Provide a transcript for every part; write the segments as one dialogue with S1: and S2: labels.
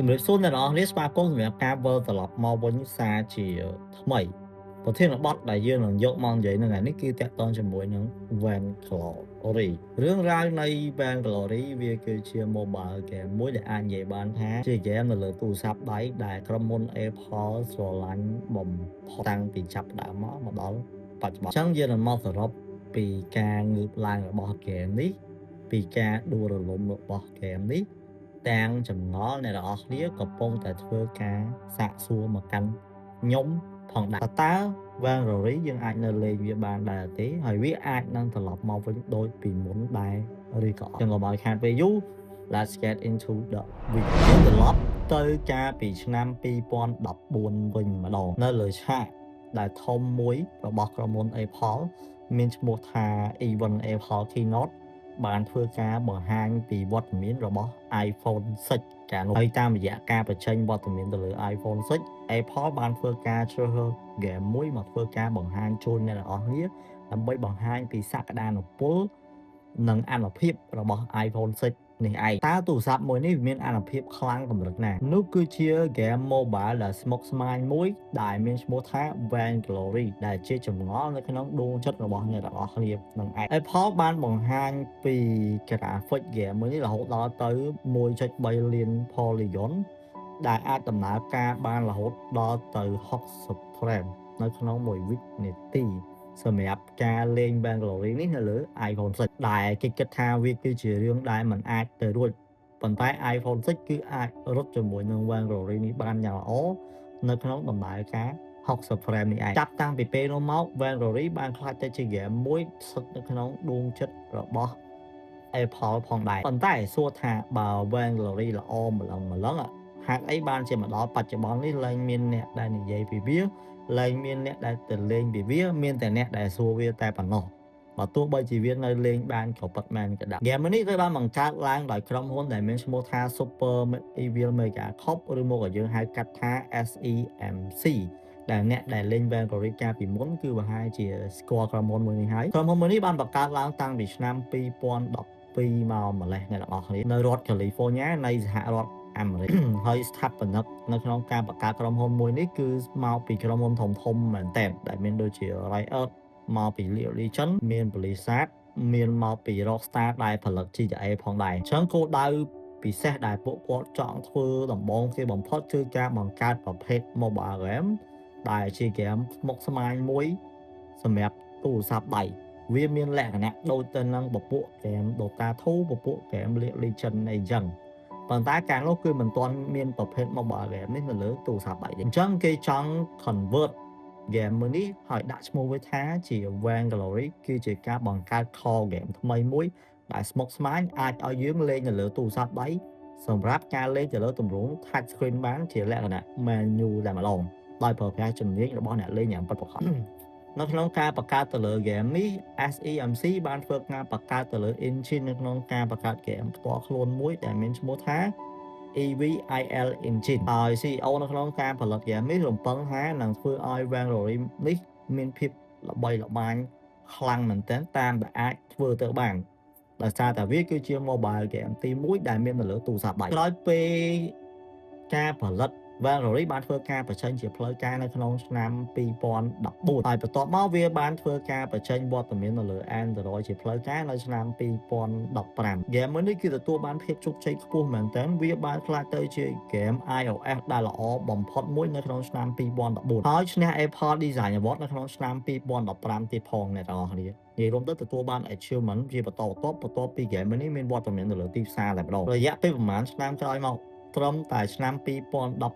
S1: ជំរាបសួរអ្នកនរគ្នាស្វាគមន៍សម្រាប់ការវិលត្រឡប់មកវិញសារជាថ្មីប្រធានបទដែលយើងនឹងយកមកនិយាយនៅថ្ងៃនេះគឺតាក់ទងជាមួយនឹង Vainglory រឿងរ៉ាវនៃ Vainglory វាគឺជា mobile game មួយដែលអាចនិយាយបានថាជា game នៅលើទូរស័ព្ទដៃដែលក្រុមហ៊ុន Apple ស្រឡាញ់បំផុតតាំងពីចាប់ផ្ដើមមកដល់បច្ចុប្បន្នអញ្ចឹងយើងនឹងមកសរុបពីការងើបឡើងរបស់ game នេះពីការដួលរលំរបស់ game នេះទាំងចម្ងល់អ្នកនរអស់គ្នាកំពុងតែធ្វើការសាកសួរមកកាន់ខ្ញុំផងដែរតើ Vainglory យើងអាចនៅលេងវាបានដែរទេហើយវាអាចនឹងត្រឡប់មកវិញដូចពីមុនដែរឬក៏អត់ចឹងកុំឲ្យខាតពេលយូរ Let's get into the video យើងត្រឡប់ទៅកាលពីឆ្នាំ2014វិញម្ដងនៅលើឆាកដែលធំមួយរបស់ក្រុមហ៊ុន Apple មានឈ្មោះថា Event Apple Keynote បានធ្វើការបង្ហាញពីវត្តមានរបស់ iPhone 6 កាលនោះហើយតាមរយៈការបញ្ចេញវត្តមានទៅលើ iPhone 6 Apple បានធ្វើការជ្រើសរើស game មួយមកធ្វើការបង្ហាញជូនអ្នកនរអស់គ្នាដើម្បីបង្ហាញពីសក្តានុពលនិងអានុភាពរបស់ iPhone 6 នេះឯងតើទូរស័ព្ទមួយនេះមានអានុភាពខ្លាំងកម្រិតណានោះគឺជា game mobile ដែលស្មុគស្មាញមួយដែលមានឈ្មោះថា Vainglory ដែលជាចម្ងល់នៅក្នុងដួងចិត្តរបស់អ្នកទាំងអស់គ្នានឹងឯង Apple បានបង្ហាញពី graphic game មួយនេះរហូតដល់ទៅ 1.3 លាន polygon ដែលអាចដំណើរការបានរហូតដល់ទៅ60 frame នៅក្នុង1វិនាទីសម្រាប់ការលេង Vainglory នេះនៅលើ iPhone 6 ដែលគេគិតថាវាគឺជារឿងដែលមិនអាចទៅរួចប៉ុន្តែ iPhone 6 គឺអាចរត់ជាមួយនឹង Vainglory នេះបានយ៉ាងល្អនៅក្នុងដំណើរការ60 frame នេះឯងចាប់តាំងពីពេលនោះមក Vainglory បានក្លាយទៅជាហ្គេមមួយស្ថិតនៅក្នុងដួងចិត្តរបស់ Apple ផងដែរប៉ុន្តែសួរថាបើ Vainglory ល្អម្លឹងហេតុអីបានជាមកដល់បច្ចុប្បន្ននេះលែងមានអ្នកដែលនិយាយពីវាលែងមានអ្នកដែលទៅលេងពីវាមានតែអ្នកដែលសួរវាតែប៉ុណ្ណោះបើទោះបីជាវានៅលេងបានក៏ពិតមែនក៏ដោយ Game នេះត្រូវបានបង្កើតឡើងដោយក្រុមហ៊ុនដែលមានឈ្មោះថា Super Evil Mega Corp ឬមកក៏យើងហៅកាត់ថា SEMC ដែលអ្នកដែលលេង Vainglory កាលពីមុនគឺប្រហែលជាស្គាល់ក្រុមហ៊ុនមួយនេះហើយក្រុមហ៊ុនមួយនេះបានបង្កើតឡើងតាំងពីឆ្នាំ2012មកម្លេះអ្នកទាំងអស់គ្នានៅរដ្ឋ California នៃសហរដ្ឋអាមេរិក ហើយស្ថាបនិកនៅក្នុងការបង្កើតក្រុមហ៊ុនមួយនេះគឺមកពីក្រុមហ៊ុនធំៗមែនទែនដែលមានដូចជា Riot មកពី League of Legends មាន Blizzard មានមកពី Rockstar ដែលផលិត GTA ផងដែរអញ្ចឹងគោលដៅពិសេសដែលពួកគាត់ចង់ធ្វើដំបូងគេបំផុតគឺការបង្កើតប្រភេទ mobile game ដែលជាហ្គេមស្មុគស្មាញមួយសម្រាប់ទូរស័ព្ទដៃវាមានលក្ខណៈដូចទៅនឹងពពួកហ្គេម Dota 2 ពពួកហ្គេម League of Legends អីចឹងប៉ុន្តែកាលនោះគឺមិនទាន់មានប្រភេទ mobile game នេះនៅលើទូរស័ព្ទដៃទេអញ្ចឹងគេចង់ convert game មួយនេះហើយដាក់ឈ្មោះវាថាជា Vainglory គឺជាការបង្កើត core game ថ្មីមួយដែលស្មុគស្មាញអាចឲ្យយើងលេងនៅលើទូរស័ព្ទដៃសម្រាប់ការលេងទៅលើទម្រង់ touch screen បានជាលក្ខណៈ menu តែម្ដងដោយប្រើប្រាស់ជំនាញរបស់អ្នកលេងយ៉ាងពិតប្រាកដនៅក្នុងការបង្កើតទៅលើ game នេះ SEMC បានធ្វើការបង្កើតទៅលើ engine នៅក្នុងការបង្កើត game ផ្ទាល់ខ្លួនមួយដែលមានឈ្មោះថា EVIL Engine ហើយ CEO នៅក្នុងការផលិត game នេះរំពឹងថានឹងធ្វើឲ្យ Vainglory នេះមានភាពល្បីល្បាញខ្លាំងមែនទែនតាមដែលអាចធ្វើទៅបានដោយសារតែវាគឺជា mobile game ទី1ដែលមាននៅលើទូរស័ព្ទដៃក្រោយពេលការផលិត Vainglory បានធ្វើការបញ្ចេញជាផ្លូវការនៅក្នុងឆ្នាំ2014ហើយបន្ទាប់មកវាបានធ្វើការបញ្ចេញវត្តមាននៅលើ Android ជាផ្លូវការនៅឆ្នាំ2015 Game មួយនេះគឺទទួលបានភាពជោគជ័យខ្ពស់មែនទែនវាបានក្លាយទៅជា Game iOS ដែលល្អបំផុតមួយនៅក្នុងឆ្នាំ2014ហើយឈ្នះ Apple Design Award នៅក្នុងឆ្នាំ2015ទៀតផងអ្នកទាំងអស់គ្នានិយាយរួមទៅទទួលបាន achievement ជាបន្តបន្ទាប់ពី Game មួយនេះមានវត្តមាននៅលើទីផ្សារតែម្ដងរយៈពេលប្រហែលឆ្នាំក្រោយមកត្រឹមតែឆ្នាំ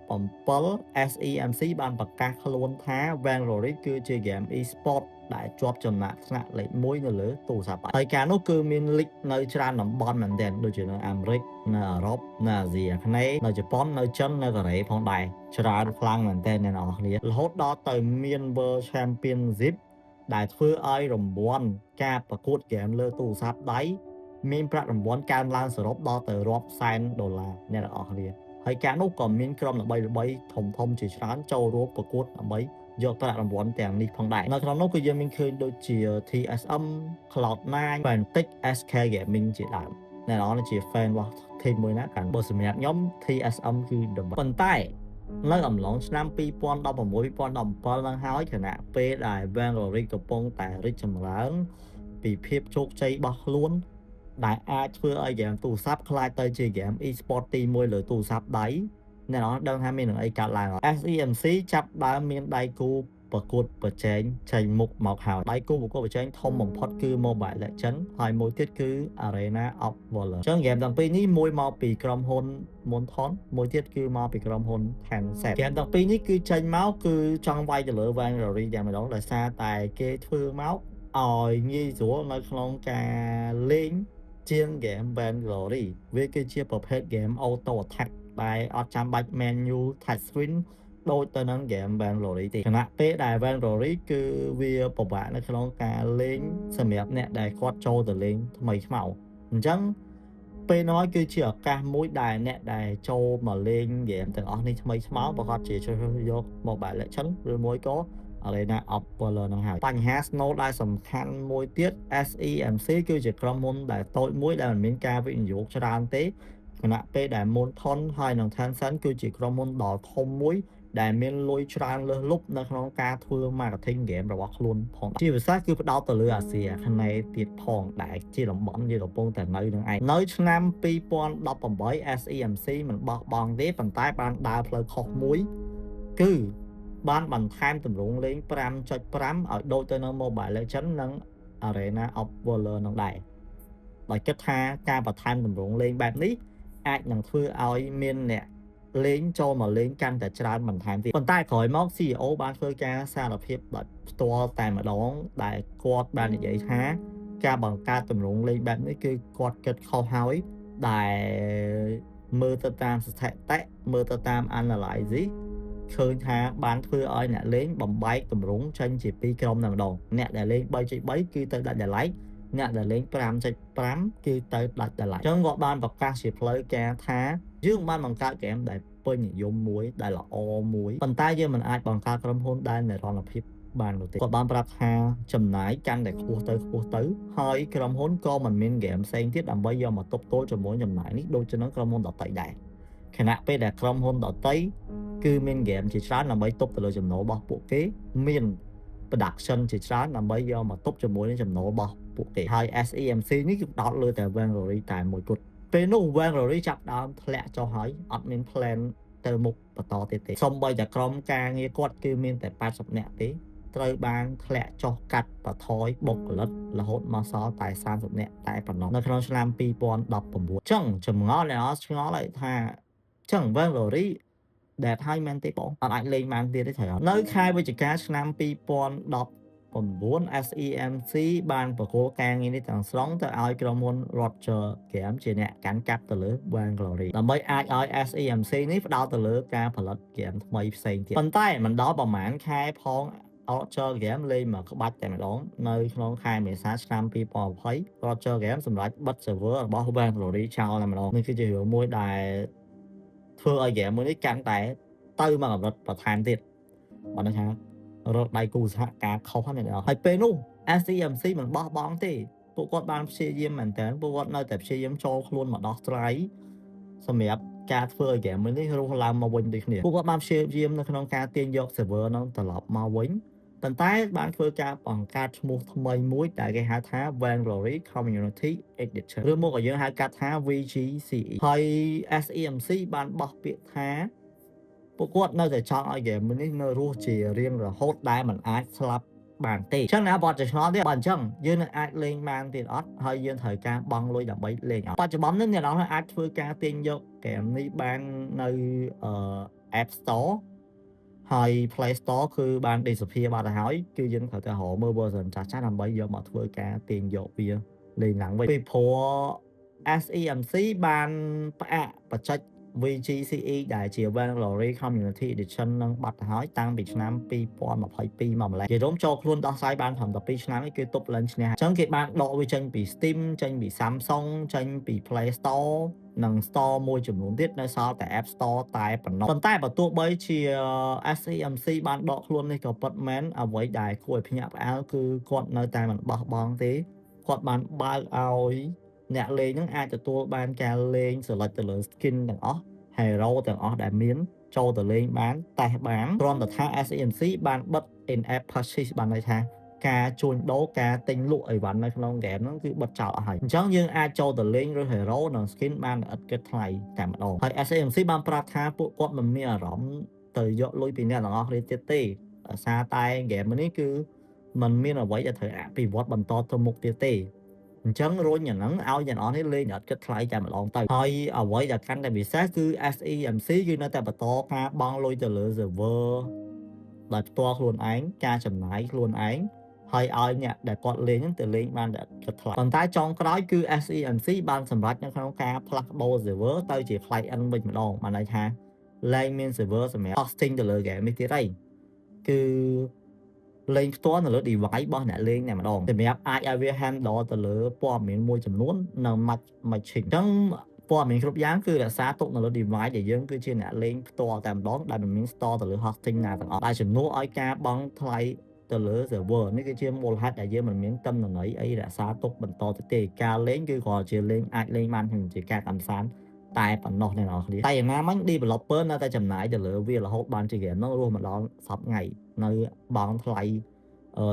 S1: 2017 SEMC បានប្រកាសខ្លួនថា Vainglory គឺជា Game e-sport ដែលជាប់ចំណាក់ស្នាក់លេខ1នៅលើទូរស័ព្ទដៃហើយការនោះគឺមាន leak នៅច្រើនតំបន់មែនទែនដូចជានៅអាមេរិកនៅអឺរ៉ុបនៅអាស៊ីអាគ្នេយ៍នៅជប៉ុននៅចិននៅកូរ៉េផងដែរច្រើនខ្លាំងមែនទែនអ្នកនរគ្នារហូតដល់ទៅមាន World Championship ដែលធ្វើឲ្យរង្វាន់ការប្រកួតហ្គេមលើទូរស័ព្ទដៃមានប្រាក់រង្វាន់កើនឡើងសរុបដល់ទៅរាប់សែនដុល្លារអ្នកនរគ្នាហើយការនោះក៏មានក្រុមល្បីៗធំជាច្រើនចូលរួមប្រកួតដើម្បីយកប្រាក់រង្វាន់ទាំងនេះផងដែរនៅក្នុងនោះគឺយើងមានឃើញដូចជា TSM Cloud9 Fnatic SK Gaming ជាដើម ណែនជា fan របស់ team មួយណាកាន់បើសម្រាប់ខ្ញុំ TSM គឺ the best ប៉ុន្តែនៅអំឡុងឆ្នាំ2016 2017ឡើងហើយខណៈពេលដែល Valorant កំពុងតែរីកចម្រើនពីភាពជោគជ័យរបស់ខ្លួនដែលអាចធ្វើឲ្យហ្គេមទូរស័ព្ទក្លាយទៅជាហ្គេម e-sport ទី1លើទូរស័ព្ទដៃអ្នកនរដឹងថាមាននឹងអីកើតឡើង SEMC ចាប់ដើមមានដៃគូប្រកួតប្រជែងចេញមុខមកហើយដៃគូប្រកួតប្រជែងធំបំផុតគឺ Mobile Legends ហើយមួយទៀតគឺ Arena of Valor អញ្ចឹងហ្គេមទាំងពីរនេះមួយមកពីក្រុមហ៊ុន Monton មួយទៀតគឺមកពីក្រុមហ៊ុន Tencent ហ្គេមទាំងពីរនេះគឺចេញមកគឺចង់វាយទៅលើ Valorant តែម្ដងដោយសារតែគេធ្វើមកឲ្យងាយស្រួលនៅក្នុងការលេងជាងហ្គេម Valorant វាគឺជាប្រភេទហ្គេម Auto Attack ដែលអត់ចាំបាច់ menu touch screen ដូចទៅនឹងហ្គេម Valorant ទេខណៈពេលដែល Valorant គឺវាពិបាកនៅក្នុងការលេងសម្រាប់អ្នកដែលគាត់ចូលទៅលេងថ្មីថ្មោងអញ្ចឹងពេលនោះគឺជាឱកាសមួយដែលអ្នកដែលចូលមកលេងហ្គេមទាំងអស់នេះថ្មីថ្មោងប្រហែលជាជ្រើសរើសយក Mobile Legends ឬមួយក៏ Arena of Valor នឹងហើយបញ្ហា Snow ដែលសំខាន់មួយទៀត SEMC គឺជាក្រុមហ៊ុនដែលតូចមួយដែលមិនមានការវិនិយោគច្រើនទេខណៈពេលដែល Monton ហើយនិង Tencent គឺជាក្រុមហ៊ុនដ៏ធំមួយដែលមានលុយច្រើនលើសលប់នៅក្នុងការធ្វើ marketing game របស់ខ្លួនផងជាពិសេសគឺផ្ដោតទៅលើអាស៊ីអាគ្នេយ៍ទៀតផងដែលជាតំបន់យើងកំពុងតែនៅនឹងឯងនៅឆ្នាំ2018 SEMC មិនបោះបង់ទេប៉ុន្តែបានដើរផ្លូវខុសមួយគឺបានបន្ថែមទម្រង់លេង 5.5 ឲ្យដូចទៅនឹង Mobile Legends និង Arena of Valor នឹងដែរដោយគិតថាការបន្ថែមទម្រង់លេងបែបនេះអាចនឹងធ្វើឲ្យមានអ្នកលេងចូលមកលេងកាន់តែច្រើនបន្ថែមទៀតប៉ុន្តែក្រោយមក CEO បានធ្វើការសារភាពដោយផ្ទាល់តែម្ដងដែលគាត់បាននិយាយថាការបង្កើតទម្រង់លេងបែបនេះគឺគាត់គិតខុសហើយដែលមើលទៅតាមស្ថិតិមើលទៅតាម analysis ឃើញថាបានធ្វើឲ្យអ្នកលេងបំបែកទម្រង់ចេញជាពីរក្រុមតែម្ដងអ្នកដែលលេង 3.3 គឺទៅដាច់ដ like អ្នកដែលលេង 5.5 គឺទៅដាច់ដ like អញ្ចឹងគាត់បានប្រកាសជាផ្លូវការថាយើងបានបង្កើតហ្គេមដែលពេញនិយមមួយដែលល្អមួយប៉ុន្តែយើងមិនអាចបង្កើតក្រុមហ៊ុនដែលនិរន្តរភាពបាននោះទេគាត់បានប្រាប់ថាចំណាយកាន់តែខ្ពស់ទៅហើយក្រុមហ៊ុនក៏មិនមានហ្គេមផ្សេងទៀតដើម្បីយកមកទប់ទល់ជាមួយចំណាយនេះដូចជានឹងក្រុមហ៊ុនដទៃដែរខណៈពេលដែលក្រុមហ៊ុនដទៃគឺមានហ្គេមជាច្រើនដើម្បីទប់ទៅលើចំណូលរបស់ពួកគេមាន production ជាច្រើនដើម្បីយកមកទប់ជាមួយនឹងចំណូលរបស់ពួកគេហើយ SEMC នេះគឺផ្ដោតលើតែ Valorant តែមួយគត់ពេលនោះ Valorant ចាប់ដើមធ្លាក់ចុះហើយអត់មាន plan ទៅមុខបន្តទៀតទេសូម្បីតែក្រុមការងារគាត់គឺមានតែ80នាក់ទេត្រូវបានធ្លាក់ចុះកាត់បន្ថយបុគ្គលិករហូតមកសល់តែ30នាក់តែប៉ុណ្ណោះនៅក្នុងឆ្នាំ2019អញ្ចឹងចម្ងល់អ្នកនរឆ្ងល់ហើយថាអញ្ចឹង Valorant ដែលហើយមែនទេបងអត់អាចលេងបានទៀតទេត្រូវនៅខែវិច្ឆិកាឆ្នាំ2019 SEMC បានប្រគល់ការងារនេះទាំងស្រុងទៅឲ្យក្រុមហ៊ុន Roger Game ជាអ្នកកាន់កាប់ទៅលើ Valorant ដើម្បីអាចឲ្យ SEMC នេះផ្ដោតទៅលើការផលិតហ្គេមថ្មីផ្សេងទៀតប៉ុន្តែមិនដល់ប្រហែលខែផង Roger Game លេងមកក្បាច់តែម្ដងនៅក្នុងខែមេសាឆ្នាំ2020 Roger Game សម្រាប់បិទ server របស់ Valorant ចោលតែម្ដងនេះគឺជារឿងមួយដែលធ្វើឲ្យហ្គេមមួយនេះកាន់តែទៅមកកម្រិតបន្ថែមទៀតបើន័យថារកដៃគូសហការខុសហ្នឹងហើយពេលនោះ SEMC មិនបោះបង់ទេពួកគាត់បានព្យាយាមមែនតើពួកគាត់នៅតែព្យាយាមចូលខ្លួនមកដោះស្រាយសម្រាប់ការធ្វើឲ្យហ្គេមមួយនេះរស់ឡើងមកវិញដូចគ្នាពួកគាត់បានព្យាយាមនៅក្នុងការទាញយក server ហ្នឹងត្រឡប់មកវិញប៉ុន្តែបានធ្វើការបង្កើតឈ្មោះថ្មីមួយដែលគេហៅថា Valorant Community Edition ឬមកយើងហៅកាត់ថា VGCE ហើយ SEMC បានបោះពាក្យថាពួកគាត់នៅតែចង់ឲ្យហ្គេមនេះនៅរស់ជារៀងរហូតដែលมันអាចស្លាប់បានទេអញ្ចឹងណាបត់ឆ្ងល់ទៀតបើអញ្ចឹងយើងនឹងអាចលេងបានទៀតអត់ហើយយើងត្រូវការបង់លុយដើម្បីលេងអត់បច្ចុប្បន្ននេះអ្នកនរអាចធ្វើការទាញយកហ្គេមនេះបាននៅApp Store ហើយ Play Store គឺបាន disappear បាត់ទៅហើយគឺយើងត្រូវតែរកមើល version ចាស់ៗដើម្បីយកមកធ្វើការទាញយកវាលេងឡើងវិញពីព្រោះ SEMC បានផ្អាកបច្ចេកVGCE ដែលជា Valorant Community Edition នឹងបាត់ទៅហើយតាំងពីឆ្នាំ2022មកម្លេះគេរំចូលខ្លួនដោះស្រាយបានត្រឹម12ឆ្នាំនេះគឺទប់លិនឈ្នះអញ្ចឹងគេបានដកវាចេញពី Steam ចេញពី Samsung ចេញពី Play Store និង Store មួយចំនួនទៀតនៅសល់តែ App Store តែប៉ុណ្ណោះប៉ុន្តែបើទោះបីជា SEMC បានដកខ្លួននេះក៏ពិតមែនអ្វីដែលគួរឲ្យភ្ញាក់ផ្អើលគឺគាត់នៅតែមិនបោះបង់ទេគាត់បានបើកឲ្យ អ្នកលេងហ្នឹងអាចទទួលបានការលេង select ទៅលើ skin ទាំងអស់ hero ទាំងអស់ដែលមានចូលទៅលេងបានតេស្តបានគ្រាន់តែថា SEMC បានបិទ in-app purchase បានន័យថាការជួញដូរការទិញលក់អីវ៉ាន់នៅក្នុងហ្គេមហ្នឹងគឺបិទចោលអស់ហើយអញ្ចឹងយើងអាចចូលទៅលេងឬ hero និង skin បានឥតគិតថ្លៃតែម្ដងហើយ SAMC បានប្រាប់ថាពួកគាត់មិនមានអារម្មណ៍ទៅយកលុយពីអ្នកទាំងអស់គ្នាទៀតទេដោយសារតែហ្គេមនេះគឺมันមានអ្វីដែលត្រូវអភិវឌ្ឍបន្តទៅមុខទៀតទេអញ្ចឹងរុញអាហ្នឹងឲ្យអ្នកនរនេះលេងអត់គិតថ្លៃតែម្ដងទៅហើយអ្វីដែលកាន់តែពិសេសគឺ SEMC គឺនៅតែបន្តការបង់លុយទៅលើ server ដោយផ្ទាល់ខ្លួនឯងការចំណាយខ្លួនឯងហើយឲ្យអ្នកដែលគាត់លេងហ្នឹងទៅលេងបានតែគិតថ្លៃប៉ុន្តែចុងក្រោយគឺ SEMC បានសម្រេចនៅក្នុងការផ្លាស់ប្ដូរ server ទៅជា client វិញម្ដងបានន័យថាឡើងមាន server សម្រាប់ hosting ទៅលើ game នេះទៀតហើយគឺលេងផ្ទាល់នៅលើ device របស់អ្នកលេងតែម្ដងសម្រាប់អាចឲ្យវា handle ទៅលើព័ត៌មានមួយចំនួននៅ matching អញ្ចឹងព័ត៌មានគ្រប់យ៉ាងគឺរក្សាទុកនៅលើ device ដែលយើងគឺជាអ្នកលេងផ្ទាល់តែម្ដងដែលមិនមាន store ទៅលើ hosting ណាទាំងអស់ដែលជំនួសឲ្យការបង់ថ្លៃទៅលើ server នេះគឺជាមូលហេតុដែលយើងមិនមានតំណន័យអីរក្សាទុកបន្តទៅទេការលេងគឺគ្រាន់ជាលេងអាចលេងបានជាការកម្សាន្តតែប៉ុណ្ណោះអ្នកនរគ្នាតែយ៉ាងណាមិញ developer នៅតែចំណាយទៅលើវារហូតបានជាហ្គេមនោះរស់មកដល់សប្តាហ៍ថ្ងៃនៅបង់ថ្លៃ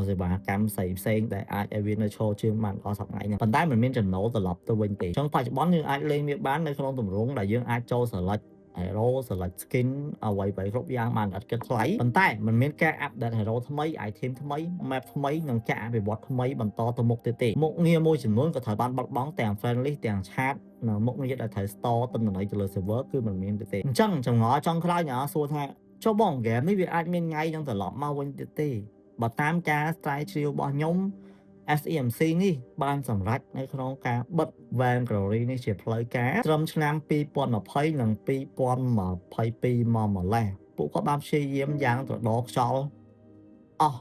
S1: សេវាកម្មផ្សេងដែលអាចឲ្យវានៅឈរជើងបានដល់សប្តាហ៍ថ្ងៃនេះប៉ុន្តែมันមានចំណូលត្រឡប់ទៅវិញទេអញ្ចឹងបច្ចុប្បន្នយើងអាចលេងវាបាននៅក្នុងទម្រង់ដែលយើងអាចចូល select hero select skin អ្វីៗគ្រប់យ៉ាងបានឥតគិតថ្លៃប៉ុន្តែมันមានការ update hero ថ្មី item ថ្មី map ថ្មីនិងការអភិវឌ្ឍថ្មីបន្តទៅមុខទៀតទេមុខងារមួយចំនួនក៏ត្រូវបានបាត់បង់ទាំង friend list ទាំង chat នៅមុខងារដែលត្រូវ store តំណន័យទៅលើ server គឺมันមានទេអញ្ចឹងចង្អល់ចុងក្រោយអ្នកសួរថាចុះបងហ្គេមនេះវាអាចមានថ្ងៃនឹងត្រឡប់មកវិញទៀតទេបើតាមការស្រាវជ្រាវរបស់ខ្ញុំ SEMC នេះបានសម្រេចនៅក្នុងការបិទ Vainglory នេះជាផ្លូវការត្រឹមឆ្នាំ2020និង2022មកម្លេះពួកគាត់បានព្យាយាមយ៉ាងត្រដរខ្យល់អស់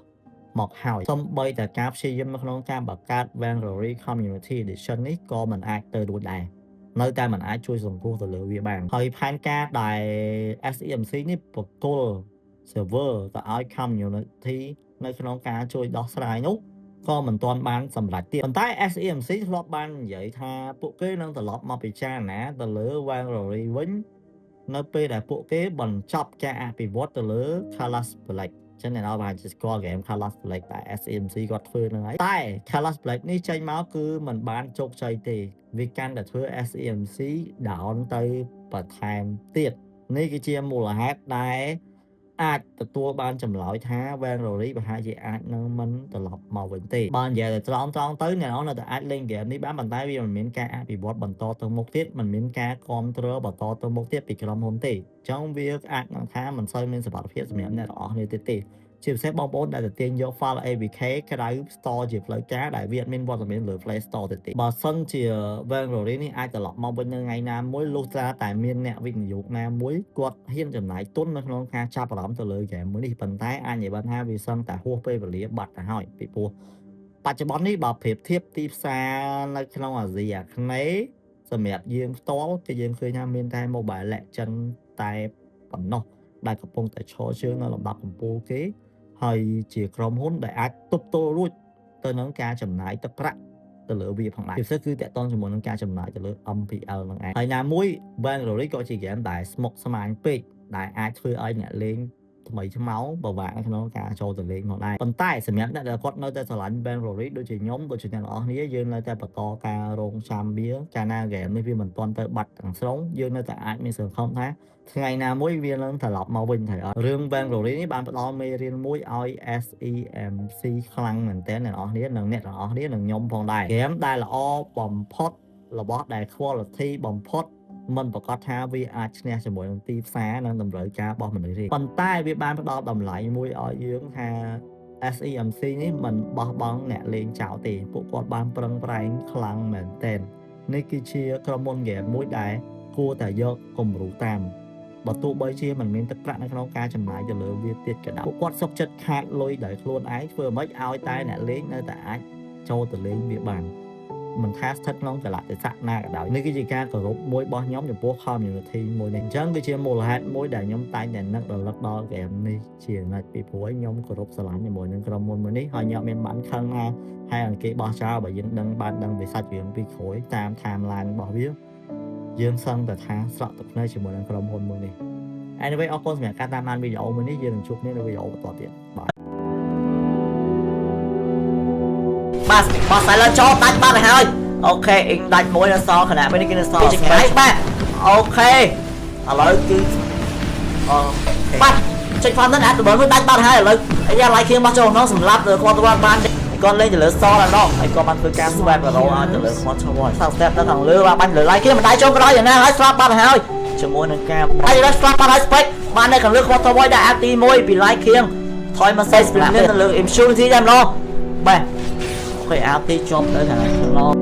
S1: មកហើយសូម្បីតែការព្យាយាមនៅក្នុងការបង្កើត Vainglory Community Edition នេះក៏មិនអាចទៅរួចដែរនៅតែមិនអាចជួយសង្គ្រោះទៅលើវាបានហើយផែនការដែល SEMC នេះបកគល server ទៅឲ្យ community នៅក្នុងការជួយដោះស្រាយនោះក៏មិនទាន់បានសម្រេចទៀតប៉ុន្តែ SEMC ធ្លាប់បាននិយាយថាពួកគេនឹងត្រឡប់មកពិចារណាទៅលើ Vainglory វិញនៅពេលដែលពួកគេបញ្ចប់ការអភិវឌ្ឍទៅលើ Colors Black ចឹងអ្នកនរបានស្គាល់ game Colors Black តែ SEMC គាត់ធ្វើនឹងហើយតែ Colors Black នេះចេញមកគឺមិនបានជោគជ័យទេវាកាន់តែធ្វើ SEMC down ទៅបន្ថែមទៀតនេះគឺជាមូលហេតុដែលអាចទទួលបានចម្លើយថា Vainglory ប្រហែលជាអាចនឹងមិនត្រឡប់មកវិញទេបើនិយាយតែត្រង់ទៅអ្នកនរនៅតែអាចលេងហ្គេមនេះបានប៉ុន្តែវាមិនមានការអភិវឌ្ឍបន្តទៅមុខទៀតមិនមានការគ្រប់គ្រងបន្តទៅមុខទៀតពីក្រុមហ៊ុនទេអញ្ចឹងវាអាចនឹងថាមិនសូវមានសុវត្ថិភាពសម្រាប់អ្នកទាំងអស់គ្នាទៀតទេជាពិសេសបងប្អូនដែលទាញយក file APK ក្រៅ store ជាផ្លូវការដែលវាអត់មានវត្តមានលើ Play Store ទេបើសិនជា Vainglory នេះអាចត្រឡប់មកវិញនៅថ្ងៃណាមួយលុះត្រាតែមានអ្នកវិនិយោគណាមួយគាត់ហ៊ានចំណាយទុននៅក្នុងការចាប់អារម្មណ៍ទៅលើ game មួយនេះប៉ុន្តែអាចនិយាយបានថាវាសឹងតែហួសពេលវេលាបាត់ទៅហើយពីព្រោះបច្ចុប្បន្ននេះបើប្រៀបធៀបទីផ្សារនៅក្នុងអាស៊ីអាគ្នេយ៍សម្រាប់យើងផ្ទាល់គឺយើងឃើញថាមានតែ Mobile Legends តែប៉ុណ្ណោះដែលកំពុងតែឈរជើងនៅលំដាប់កំពូលគេហើយជាក្រុមហ៊ុនដែលអាចទប់ទល់រួចទៅនឹងការចំណាយទឹកប្រាក់ទៅលើវាផងដែរពិសេសគឺតាក់ទងជាមួយនឹងការចំណាយទៅលើ MPL ហ្នឹងឯងហើយណាមួយ Vainglory ក៏ជាហ្គេមដែលស្មុគស្មាញពេកដែលអាចធ្វើឲ្យអ្នកលេងថ្មីថ្មោងពិបាកក្នុងការចូលទៅលេងមកដែរប៉ុន្តែសម្រាប់អ្នកដែលគាត់នៅតែស្រឡាញ់ Vainglory ដូចជាខ្ញុំដូចជាអ្នកនរគ្នាយើងនៅតែបន្តការរងចាំវាកាលណាហ្គេមនេះវាមិនទាន់ទៅបាត់ទាំងស្រុងយើងនៅតែអាចមានសង្ឃឹមថាថ្ងៃណាមួយវានឹងត្រឡប់មកវិញហើយរឿង Vainglory នេះបានផ្ដល់មេរៀនមួយឲ្យ SEMC ខ្លាំងមែនទែនអ្នកនរគ្នានិងអ្នកទាំងអស់គ្នានិងខ្ញុំផងដែរហ្គេមដែលល្អបំផុតរបស់ដែល quality បំផុតមិនប្រកាសថាវាអាចឈ្នះជាមួយនឹងទីផ្សារនិងតម្រូវការរបស់មនុស្សទេប៉ុន្តែវាបានផ្ដល់តម្លៃមួយឲ្យយើងថា SEMC នេះមិនបោះបង់អ្នកលេងចោលទេពួកគាត់បានប្រឹងប្រែងខ្លាំងមែនទែននេះគឺជាក្រុមហ៊ុនហ្គេមមួយដែលគួរតែយកគំរូតាមបើទោះបីជាមិនមានទឹកប្រាក់នៅក្នុងការចំណាយទៅលើវាទៀតក៏ដោយពួកគាត់សុខចិត្តខាតលុយដោយខ្លួនឯងធ្វើអ្វីឲ្យតែអ្នកលេងនៅតែអាចចូលទៅលេងវាបាន មិនថាស្ថិតក្នុងកលៈទេសៈណាក៏ដោយនេះគឺជាការគោរពមួយរបស់ខ្ញុំចំពោះ community មួយនេះអញ្ចឹងគឺជាមូលហេតុមួយដែលខ្ញុំតែងតែនឹករលឹកដល់ហ្គេមនេះជានិច្ចពីព្រោះខ្ញុំគោរពស្រឡាញ់ជាមួយនឹងក្រុមហ៊ុនមួយនេះហើយខ្ញុំមានបានខឹងណាហើយអង្គគេបោះចោលបើយើងដឹងពីសាច់រឿងពីក្រោយតាម timeline របស់វាយើងសឹងតែថាស្រក់ទឹកភ្នែកជាមួយនឹងក្រុមហ៊ុនមួយនេះ anyway អរគុណសម្រាប់ការតាមដានវីដេអូមួយនេះយើងនឹងជួបគ្នានៅវីដេអូបន្តទៀតបាទបោះសាយឡើងចូលដាច់បាត់ហើយអូខេអ៊ីងដាច់មួយនៅសល់ខណៈពេលនេះគឺនៅសល់ឆ្ងាយបាទអូខេឥឡូវគឺបាទចេញ fan ហ្នឹងអាចទៅមើលដាច់បាត់ហើយឥឡូវអាយ៉ា like ខ្ញុំមកចូលក្នុងសម្រាប់គាត់ទៅបានគាត់លេងទៅលើសល់ដល់ហើយគាត់បានធ្វើការ swap រោឲ្យទៅលើគាត់ឈ្មោះសាប់ step ទៅខាងលើបាទបាញ់លើ like ខ្ញុំមិនដៃចូលក្រោយយ៉ាងណាហើយស្លាប់បាត់ហើយជាមួយនឹងការហើយស្លាប់បាត់ហើយ spec បាននៅខាងលើគាត់ទៅមួយដាក់ ទី1ពី like ខ្ញុំថយមក say split ទៅលើ immunity តែម្ដងបាទអូខេ RT ជាប់ទៅខាងឡ